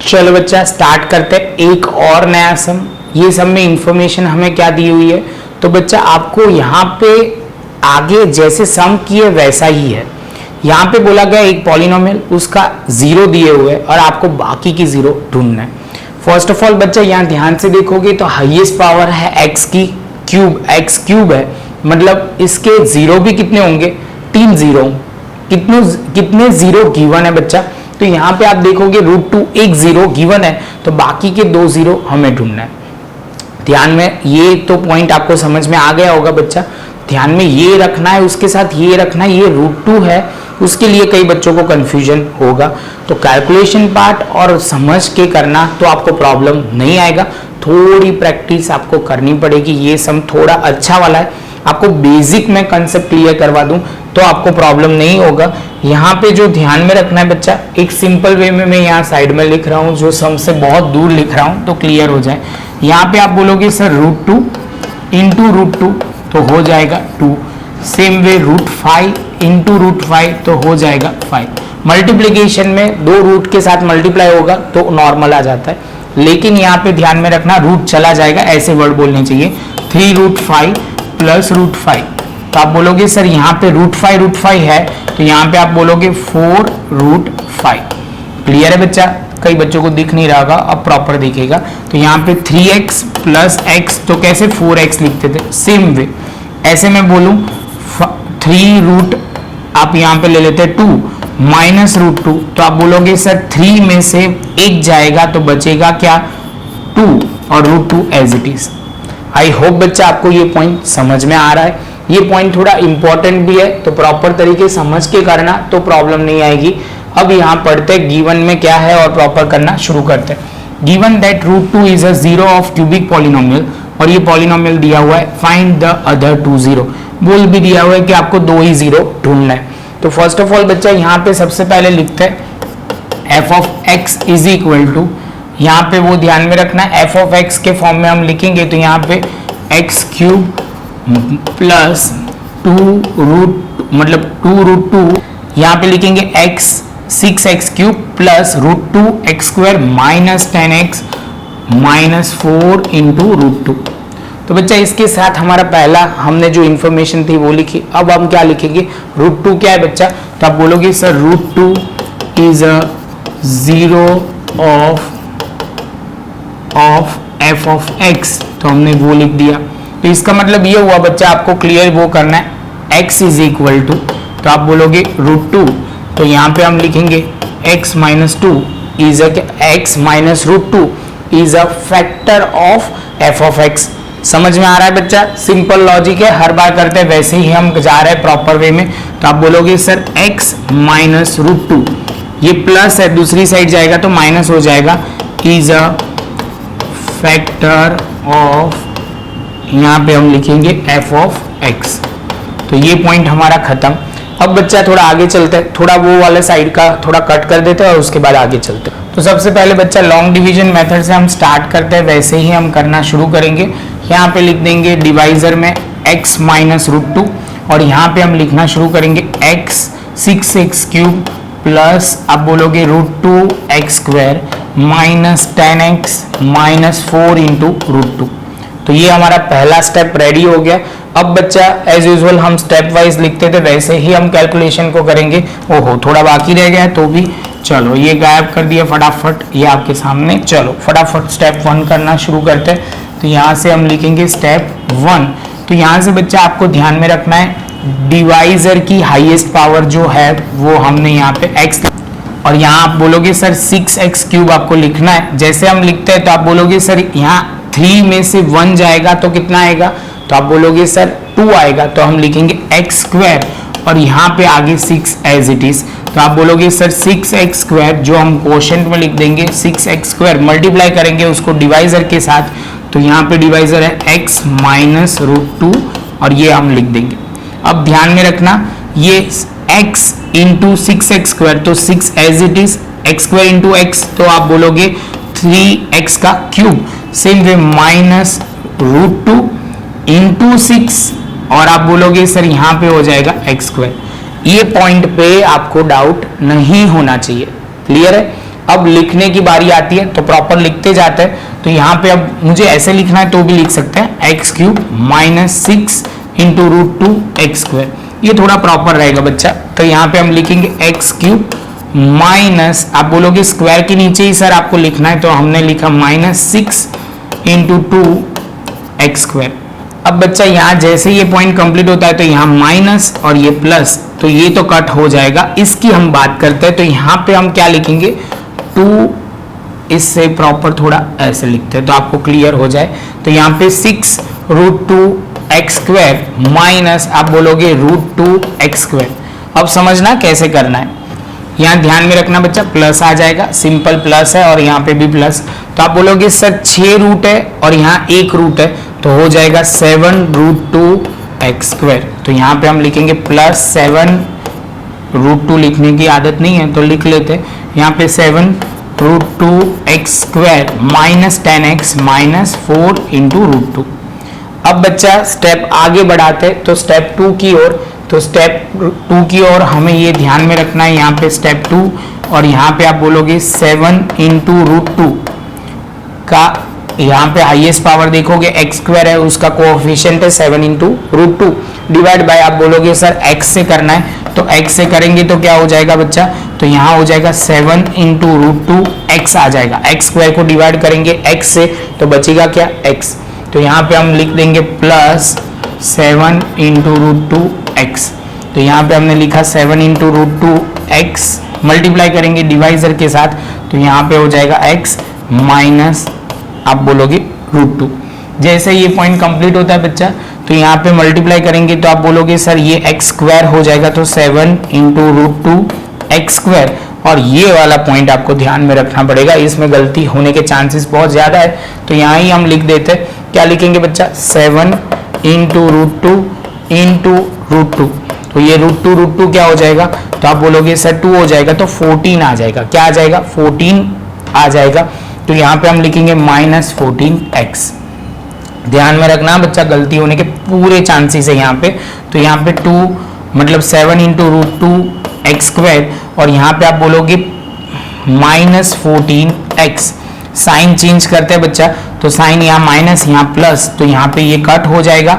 चलो बच्चा स्टार्ट करते हैं एक और नया सम। ये सम में इंफॉर्मेशन हमें क्या दी हुई है, तो बच्चा आपको यहाँ पे आगे जैसे सम किए वैसा ही है। यहाँ पे बोला गया एक पॉलिनोमियल, उसका जीरो दिए हुए और आपको बाकी की जीरो ढूंढना है। फर्स्ट ऑफ ऑल बच्चा यहाँ ध्यान से देखोगे तो हाईएस्ट पावर है एक्स की क्यूब, एक्स क्यूब है, मतलब इसके जीरो भी कितने होंगे, 3 जीरो। कितने जीरो गिवन है बच्चा, तो यहाँ पे आप देखोगे √2 एक जीरो गिवन है, तो बाकी के 2 जीरो हमें ढूंढना है। ध्यान में ये तो पॉइंट आपको समझ में आ गया होगा बच्चा। ध्यान में ये रखना है, उसके साथ ये रखना है, ये √2 है, उसके लिए कई बच्चों को कंफ्यूजन होगा। तो कैलकुलेशन पार्ट और समझ के करना तो आपको प्रॉब्लम नहीं आएगा, थोड़ी प्रैक्टिस आपको करनी पड़ेगी। ये सम थोड़ा अच्छा वाला है, आपको बेसिक में कंसेप्ट क्लियर करवा दूं तो आपको प्रॉब्लम नहीं होगा। यहाँ पे जो ध्यान में रखना है बच्चा, एक सिंपल वे में मैं यहाँ साइड में लिख रहा हूँ, जो सम से बहुत दूर लिख रहा हूँ तो क्लियर हो जाए। यहाँ पे आप बोलोगे सर √2 इंटू √2 तो हो जाएगा 2। सेम वे √5 इंटू √5 तो हो जाएगा 5। मल्टीप्लीकेशन में 2 रूट के साथ मल्टीप्लाई होगा तो नॉर्मल आ जाता है, लेकिन यहाँ पे ध्यान में रखना रूट चला जाएगा, ऐसे वर्ड बोलने चाहिए। 3√5 प्लस √5 तो आप बोलोगे सर यहाँ पे √5 है, तो यहाँ पे आप बोलोगे 4√5। क्लियर है बच्चा, कई बच्चों को दिख नहीं रहा होगा, अब प्रॉपर दिखेगा। तो यहाँ पे 3x प्लस x तो कैसे 4x लिखते थे, सेम वे ऐसे मैं बोलूं 3 आप यहाँ पे ले लेते 2 माइनस √2 तो आप बोलोगे सर 3 में से 1 जाएगा तो बचेगा क्या 2 और √2 as it is. I hope बच्चा आपको ये पॉइंट समझ में आ रहा है। ये पॉइंट थोड़ा इंपॉर्टेंट भी है, तो प्रॉपर तरीके समझ के करना तो प्रॉब्लम नहीं आएगी। अब यहाँ पढ़ते गिवन में क्या है और प्रॉपर करना शुरू करते हैं। Given that √2 is a zero of cubic polynomial, और ये पॉलिनोमियल दिया हुआ है, फाइंड द अदर 2 जीरो। बोल भी दिया हुआ है कि आपको 2 ही जीरो ढूंढना है। तो फर्स्ट ऑफ ऑल बच्चा यहाँ पे सबसे पहले लिखते हैं f of x is equal to, यहाँ पे वो ध्यान में रखना है f of x के फॉर्म में हम लिखेंगे तो यहाँ पे x क्यूब प्लस 2√2 यहाँ पे लिखेंगे x 6x cube plus √2x square minus 10x minus 4 into √2। तो बच्चा इसके साथ हमारा पहला हमने जो इंफॉर्मेशन थी वो लिखी। अब हम क्या लिखेंगे, √2 क्या है बच्चा, तो आप बोलोगे sir √2 is a zero of f of x, तो हमने वो लिख दिया। तो इसका मतलब ये हुआ बच्चा, आपको क्लियर वो करना है x इज इक्वल टू, तो आप बोलोगे √2 तो यहाँ पे हम लिखेंगे x minus 2 is x minus √2 is a factor of f of x। समझ में आ रहा है बच्चा, सिंपल लॉजिक है, हर बार करते हैं वैसे ही हम जा रहे हैं प्रॉपर वे में। तो आप बोलोगे सर x माइनस √2, ये प्लस है दूसरी साइड जाएगा तो माइनस हो जाएगा, इज अ फैक्टर ऑफ, यहाँ पे हम लिखेंगे f ऑफ x। तो ये पॉइंट हमारा खत्म। अब बच्चा थोड़ा आगे चलते हैं, थोड़ा वो वाले साइड का थोड़ा कट कर देते हैं और उसके बाद आगे चलते हैं। तो सबसे पहले बच्चा लॉन्ग डिवीजन मेथड से हम स्टार्ट करते हैं, वैसे ही हम करना शुरू करेंगे। यहाँ पे लिख देंगे डिवाइजर में x माइनस √2 और यहाँ पे हम लिखना शुरू करेंगे x 6x क्यूब प्लस आप बोलोगे √2x square minus 10x minus 4 into √2। तो ये हमारा पहला स्टेप रेडी हो गया। अब बच्चा एज यूजुअल हम स्टेप वाइज लिखते थे वैसे ही हम कैलकुलेशन को करेंगे। ओहो थोड़ा बाकी रह गया तो भी चलो ये गायब कर दिया फटाफट, ये आपके सामने। चलो फटाफट स्टेप 1 करना शुरू करते हैं। तो यहाँ से हम लिखेंगे स्टेप 1। तो यहाँ से बच्चा आपको ध्यान में रखना है डिवाइजर की हाईएस्ट पावर जो है वो हमने यहाँ पे x, और यहाँ आप बोलोगे सर 6x क्यूब आपको लिखना है। जैसे हम लिखते हैं तो आप बोलोगे सर यहाँ 3 में से 1 जाएगा तो कितना आएगा, तो आप बोलोगे सर 2 आएगा, तो हम लिखेंगे x स्क्वायर और यहाँ पे आगे 6 एज इट इज। तो आप बोलोगे सर 6x स्क्वायर जो हम क्वोशंट में लिख देंगे 6x स्क्वायर, मल्टीप्लाई करेंगे उसको डिवाइजर के साथ, तो यहाँ पे डिवाइजर है x माइनस √2 और ये हम लिख देंगे। अब ध्यान में रखना ये x इंटू 6x स्क्वायर, तो 6 as it is, x square into x तो आप बोलोगे 3x का cube, same way minus √2 into 6 और आप बोलोगे सर यहाँ पे हो जाएगा x स्क्वायर। ये पॉइंट पे आपको डाउट नहीं होना चाहिए, क्लियर है। अब लिखने की बारी आती है तो प्रॉपर लिखते जाते हैं। तो यहाँ पे अब मुझे ऐसे लिखना है तो भी लिख सकते हैं x cube minus 6 into root 2 x square, ये थोड़ा प्रॉपर रहेगा बच्चा। तो यहाँ पे हम लिखेंगे एक्स क्यूब माइनस, आप बोलोगे स्क्वायर के नीचे ही सर आपको लिखना है, तो हमने लिखा माइनस 6 इंटू 2 एक्स स्क्वायर। अब बच्चा यहाँ जैसे ये पॉइंट कंप्लीट होता है तो यहाँ माइनस और ये प्लस, तो ये तो कट हो जाएगा। इसकी हम बात करते हैं तो यहाँ पे हम क्या लिखेंगे 2, इससे प्रॉपर थोड़ा ऐसे लिखते हैं तो आपको क्लियर हो जाए। तो यहाँ पे 6 रूट 2 एक्स स्क्वायर माइनस आप बोलोगे रूट 2 एक्स स्क्वायर। अब समझना कैसे करना है, यहाँ ध्यान में रखना बच्चा प्लस आ जाएगा, सिंपल प्लस है और यहाँ पे भी प्लस। तो आप बोलोगे सर 6 रूट है और यहाँ 1 रूट है तो हो जाएगा 7 रूट 2 एक्स स्क्वायर। तो यहाँ पे हम लिखेंगे प्लस 7 रूट 2, लिखने की आदत नहीं है तो लिख लेते हैं। यहाँ पे 7 root 2 x square minus 10x minus 4 into root 2। अब बच्चा स्टेप आगे बढ़ाते तो स्टेप 2 की ओर, तो स्टेप 2 की ओर हमें ये ध्यान में रखना है, यहाँ पे स्टेप 2 और यहाँ पे आप बोलोगे 7 इंटू रूट 2 का, यहाँ पे हाईएस्ट पावर देखोगे एक्स स्क्वायर है, उसका कोएफिशिएंट है 7 इंटू रूट 2 डिवाइड बाय, आप बोलोगे सर x से करना है तो x से करेंगे तो क्या हो जाएगा बच्चा, तो यहाँ हो जाएगा 7 इंटू रूट 2 एक्स आ जाएगा। एक्स स्क्वायर को डिवाइड करेंगे x से तो बचेगा क्या x, तो यहाँ पे हम लिख देंगे प्लस 7 इंटू रूट 2 एक्स। तो यहाँ पे हमने लिखा 7 इंटू रूट 2 एक्स, मल्टीप्लाई करेंगे डिवाइजर के साथ तो यहाँ पे हो जाएगा x माइनस आप बोलोगे रूट 2। जैसे ये पॉइंट कंप्लीट होता है बच्चा तो यहाँ पे मल्टीप्लाई करेंगे तो आप बोलोगे सर ये एक्स स्क्वायर हो जाएगा, तो 7 इंटू रूट 2 एक्स स्क्वायर। और ये वाला पॉइंट आपको ध्यान में रखना पड़ेगा, इसमें गलती होने के चांसेस बहुत ज्यादा है, तो यहाँ ही हम लिख देते हैं, क्या लिखेंगे बच्चा 7 इंटू रूट 2 इंटू रूट 2। तो ये रूट 2 क्या हो जाएगा, तो आप बोलोगे सर 2 हो जाएगा तो 14 आ जाएगा, क्या आ जाएगा 14 आ जाएगा। तो यहाँ पे हम लिखेंगे माइनस 14x। ध्यान में रखना बच्चा गलती होने के पूरे चांसेस है यहाँ पे। तो यहाँ पे 2 मतलब 7 इंटू रूट 2 एक्स स्क्वायर और यहाँ पे आप बोलोगे माइनस 14x। साइन चेंज करते हैं बच्चा, तो साइन यहाँ माइनस यहाँ प्लस, तो यहाँ पे ये कट हो जाएगा।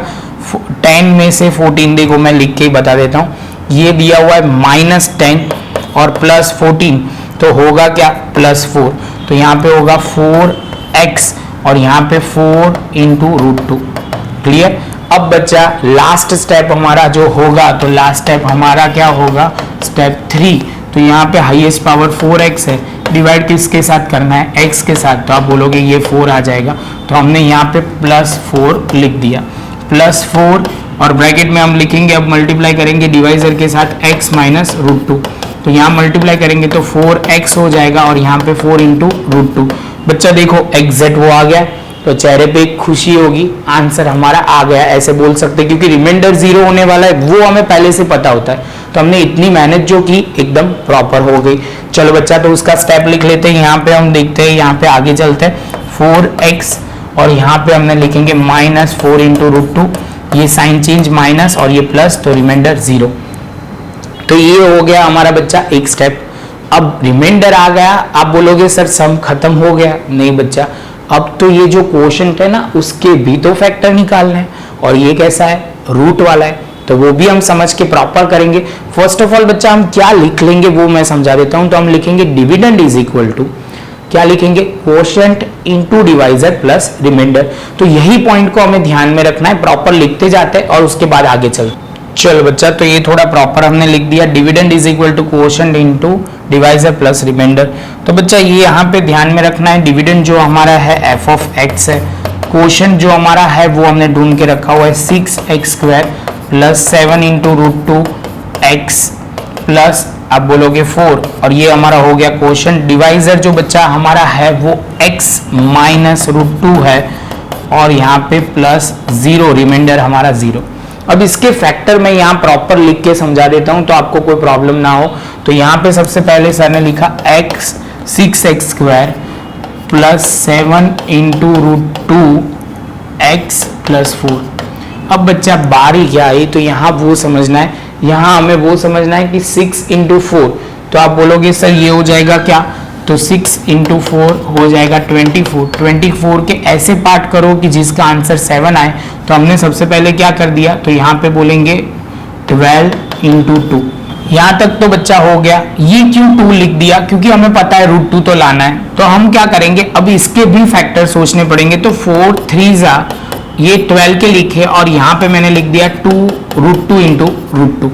10 में से 14, देखो मैं लिख के ही बता देता हूँ, ये दिया हुआ है माइनस 10 और प्लस 14 तो होगा क्या प्लस 4। तो यहाँ पे होगा 4x और यहाँ पे 4 इंटू रूट 2। क्लियर। अब बच्चा लास्ट स्टेप हमारा जो होगा, तो लास्ट स्टेप हमारा क्या होगा स्टेप 3। तो यहाँ पे हाईएस्ट पावर 4x है, डिवाइड किसके साथ करना है x के साथ, तो आप बोलोगे ये 4 आ जाएगा। तो हमने यहाँ पे प्लस 4 लिख दिया, प्लस 4 और ब्रैकेट में हम लिखेंगे, अब मल्टीप्लाई करेंगे डिवाइजर के साथ x माइनस रूट 2। तो यहाँ मल्टीप्लाई करेंगे तो 4x हो जाएगा और यहाँ पे 4 इंटू रूट 2। बच्चा देखो एग्जैक्ट वो आ गया, तो चेहरे पे एक खुशी होगी, आंसर हमारा आ गया ऐसे बोल सकते हैं, क्योंकि रिमाइंडर 0 होने वाला है वो हमें पहले से पता होता है। तो हमने इतनी मेहनत जो की एकदम प्रॉपर हो गई। चलो बच्चा तो उसका स्टेप लिख लेते हैं, यहाँ पे हम देखते हैं, यहाँ पे आगे चलते हैं 4x और यहाँ पे हमने लिखेंगे माइनस 4 इंटू रूट 2, ये साइन चेंज माइनस और ये प्लस, तो रिमाइंडर 0। तो ये हो गया हमारा बच्चा एक स्टेप। अब रिमाइंडर आ गया, आप बोलोगे सर सम खत्म हो गया, नहीं बच्चा, अब तो ये जो क्वोशंट है ना उसके भी तो फैक्टर निकालने हैं, और ये कैसा है रूट वाला है, तो वो भी हम समझ के प्रॉपर करेंगे। फर्स्ट ऑफ ऑल बच्चा हम क्या लिख लेंगे वो मैं समझा देता हूं। तो हम लिखेंगे डिविडेंड इज इक्वल टू, क्या लिखेंगे quotient into divisor plus remainder. तो यही पॉइंट को हमें ध्यान में रखना है, प्रॉपर लिखते जाते हैं और उसके बाद आगे चलते। चलो बच्चा तो ये थोड़ा प्रॉपर हमने लिख दिया, dividend is equal to quotient into divisor plus remainder. तो बच्चा ये यहाँ पे ध्यान में रखना है, डिविडेंड जो हमारा है f ऑफ x है, क्वोशंट जो हमारा है वो हमने ढूंढ के रखा हुआ है 6x square plus 7 into root 2 x plus आप बोलोगे 4, और ये हमारा हो गया क्वोशंट। डिवाइजर जो बच्चा हमारा है वो x माइनस रूट 2 है और यहाँ पे प्लस 0, रिमाइंडर हमारा 0। अब इसके फैक्टर मैं यहाँ प्रॉपर लिख के समझा देता हूँ तो आपको कोई प्रॉब्लम ना हो। तो यहाँ पे सबसे पहले सर ने लिखा x 6x square plus 7 into root 2 x plus 4। अब बच्चा बारी क्या आई, तो यहाँ वो समझना है, यहाँ हमें वो समझना है कि 6 इंटू 4, तो आप बोलोगे सर ये हो जाएगा क्या तो 6 इंटू 4 हो जाएगा 24। 24 के ऐसे पार्ट करो कि जिसका आंसर 7 आए। तो हमने सबसे पहले क्या कर दिया, तो यहाँ पे बोलेंगे 12 इंटू 2। यहाँ तक तो बच्चा हो गया। ये क्यों 2 लिख दिया, क्योंकि हमें पता है √2 तो लाना है। तो हम क्या करेंगे, अब इसके भी फैक्टर सोचने पड़ेंगे। तो 4 3 ये 12 के लिखे और यहाँ पे मैंने लिख दिया 2 इंटू √2।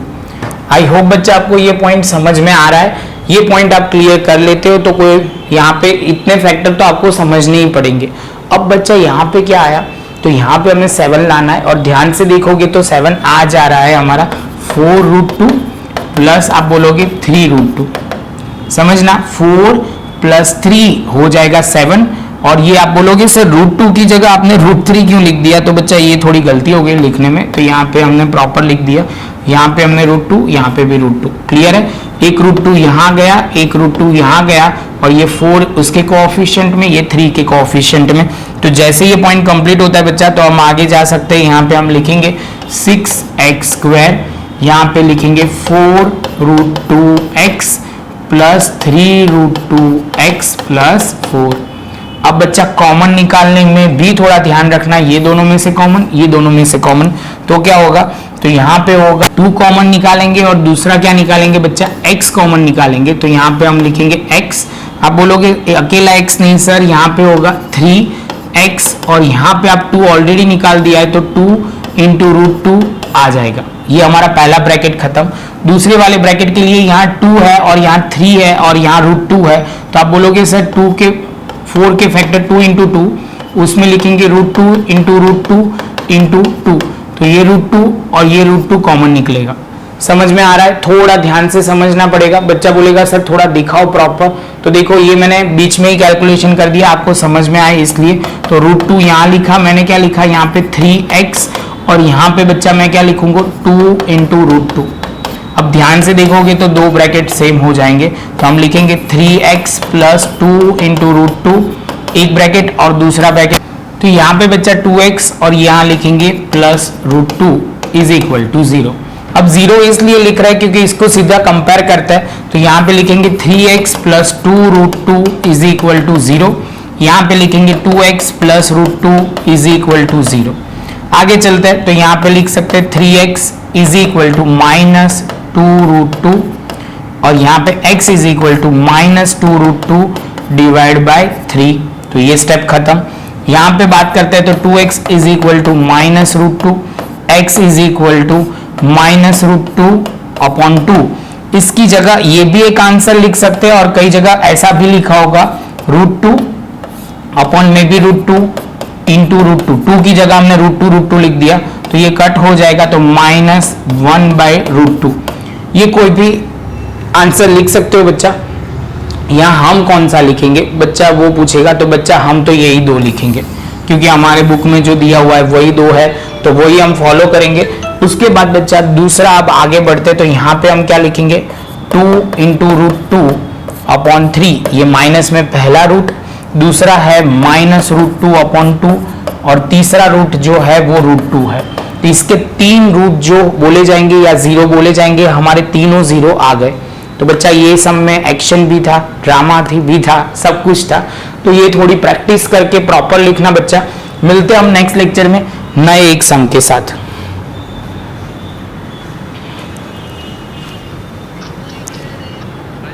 आई होप बच्चा आपको ये पॉइंट समझ में आ रहा है। ये पॉइंट आप क्लियर कर लेते हो तो कोई यहाँ पे इतने फैक्टर तो आपको समझने ही पड़ेंगे। अब बच्चा यहाँ पे क्या आया, तो यहाँ पे हमें 7 लाना है और ध्यान से देखोगे तो 7 आ जा रहा है हमारा 4√2 प्लस आप बोलोगे 3√2। समझना, 4 प्लस 3 हो जाएगा 7 और ये आप बोलोगे सर √2 की जगह आपने √3 क्यों लिख दिया। तो बच्चा ये थोड़ी गलती हो गई लिखने में, तो यहाँ पे हमने प्रॉपर लिख दिया। यहाँ पे हमने √2, यहाँ पे भी √2। क्लियर है, एक √2 यहाँ गया, एक √2 यहाँ गया और ये 4 उसके कोएफिशिएंट में, ये 3 के कोएफिशिएंट में। तो जैसे ये पॉइंट कंप्लीट होता है बच्चा तो हम आगे जा सकते हैं। यहाँ पे हम लिखेंगे 6x², यहाँ पे लिखेंगे 4√2x प्लस 3√2x प्लस 4। अब बच्चा कॉमन निकालने में भी थोड़ा ध्यान रखना, ये दोनों में से कॉमन, ये दोनों में से कॉमन, तो क्या होगा, तो यहाँ पे होगा 2 कॉमन निकालेंगे और दूसरा क्या निकालेंगे बच्चा, x कॉमन निकालेंगे। तो यहाँ पे हम लिखेंगे x। आप बोलोगे अकेला x नहीं सर, यहाँ पे होगा 3x और यहाँ पे आप 2 ऑलरेडी निकाल दिया है तो 2 इंटू √2 आ जाएगा। ये हमारा पहला ब्रैकेट खत्म। दूसरे वाले ब्रैकेट के लिए यहाँ 2 है और यहाँ 3 है और यहाँ √2 है। तो आप बोलोगे सर 4 के फैक्टर 2 इंटू 2, उसमें लिखेंगे √2 इंटू √2 इंटू 2। तो ये √2 और ये √2 कॉमन निकलेगा। समझ में आ रहा है, थोड़ा ध्यान से समझना पड़ेगा। बच्चा बोलेगा सर थोड़ा दिखाओ प्रॉपर, तो देखो ये मैंने बीच में ही कैलकुलेशन कर दिया आपको समझ में आए इसलिए। तो √2 यहाँ लिखा, मैंने क्या लिखा यहाँ पे 3x और यहाँ पे बच्चा मैं क्या लिखूंगा 2 इंटू √2। अब ध्यान से देखोगे तो 2 ब्रैकेट सेम हो जाएंगे। तो हम लिखेंगे 3x प्लस 2 इंटू √2 एक ब्रैकेट और दूसरा ब्रैकेट। तो यहाँ पे बच्चा 2x और यहाँ लिखेंगे प्लस √2 इज इक्वल टू 0। अब 0 इसलिए लिख रहा है क्योंकि इसको सीधा कंपेयर करता है। तो यहाँ पे लिखेंगे 3x plus 2√2 is equal to 0। यहाँ पे लिखेंगे 2x plus √2 is equal to 0। आगे चलते हैं तो यहाँ पे लिख सकते हैं 3x is equal to minus 2√2 और यहाँ पे x is equal to minus 2√2 divide by 3। तो ये स्टेप खत्म। यहाँ पे बात करते हैं तो 2x is equal to minus √2, x is equal to minus √2 upon 2। इसकी जगह ये भी एक आंसर लिख सकते हैं और कई जगह ऐसा भी लिखा होगा √2 अपॉन में भी √2 इंटू √2। 2 की जगह हमने √2 लिख दिया तो ये कट हो जाएगा, तो माइनस 1/√2। ये कोई भी आंसर लिख सकते हो बच्चा। यहाँ हम कौन सा लिखेंगे बच्चा वो पूछेगा, तो बच्चा हम तो यही 2 लिखेंगे क्योंकि हमारे बुक में जो दिया हुआ है वही 2 है, तो वही हम फॉलो करेंगे। उसके बाद बच्चा दूसरा अब आगे बढ़ते तो यहाँ पे हम क्या लिखेंगे 2 इंटू √2 अपॉन 3। ये माइनस में पहला रूट, दूसरा है माइनस √2 अपॉन 2 और तीसरा रूट जो है वो √2 है। तो इसके 3 रूट जो बोले जाएंगे या 0 बोले जाएंगे, हमारे तीनों 0 आ गए। तो बच्चा ये सब में एक्शन भी था, ड्रामा भी था, सब कुछ था। तो ये थोड़ी प्रैक्टिस करके प्रॉपर लिखना बच्चा। मिलते हैं हम नेक्स्ट लेक्चर में नए एक सम के साथ।